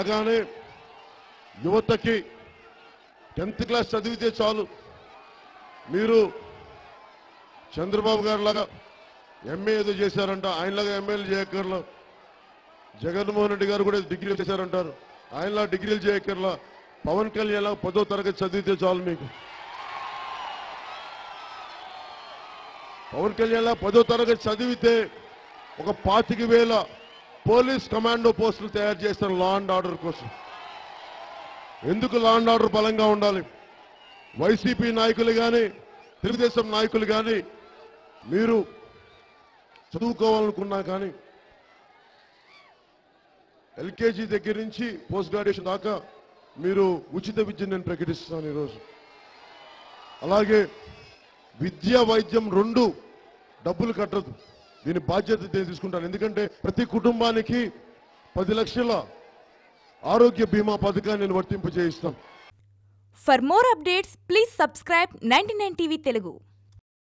రాగానే యువతకి 10th class చదివితే చాలు, మీరు చంద్రబాబు గారి లాగా ఎంఏ ఏదో చేశారంట, ఆయనలాగా ఎంఏలు చేయక్కర్లా. జగన్మోహన్ రెడ్డి గారు కూడా డిగ్రీలు చేశారంటారు, ఆయనలా డిగ్రీలు చేయక్కర్లా. పవన్ కళ్యాణ్ లాగా 10వ తరగతి చదివితే చాలు మీకు. పవన్ కళ్యాణ్ లాగా 10వ తరగతి చదివితే ఒక 25,000 పోలీస్ కమాండో పోస్టులు తయారు చేస్తారు లా అండ్ ఆర్డర్ కోసం. ఎందుకు లా అండ్ ఆర్డర్ బలంగా ఉండాలి? వైసీపీ నాయకులు కానీ తెలుగుదేశం నాయకులు కానీ మీరు చదువుకోవాలనుకున్నా కానీ ఎల్కేజీ దగ్గర నుంచి పోస్ట్ గ్రాడ్యుయేషన్ దాకా మీరు ఉచిత విద్యను నేను ప్రకటిస్తున్నాను ఈరోజు. అలాగే విద్య వైద్యం 2 డబ్బులు కట్టదు, దీని బాధ్యత నేను తీసుకుంటాను. ఎందుకంటే ప్రతి కుటుంబానికి 10 లక్షల ఆరోగ్య బీమా పథకాన్ని నేను వర్తింపజేయిస్తాను. For more updates, please subscribe 99 TV Telugu.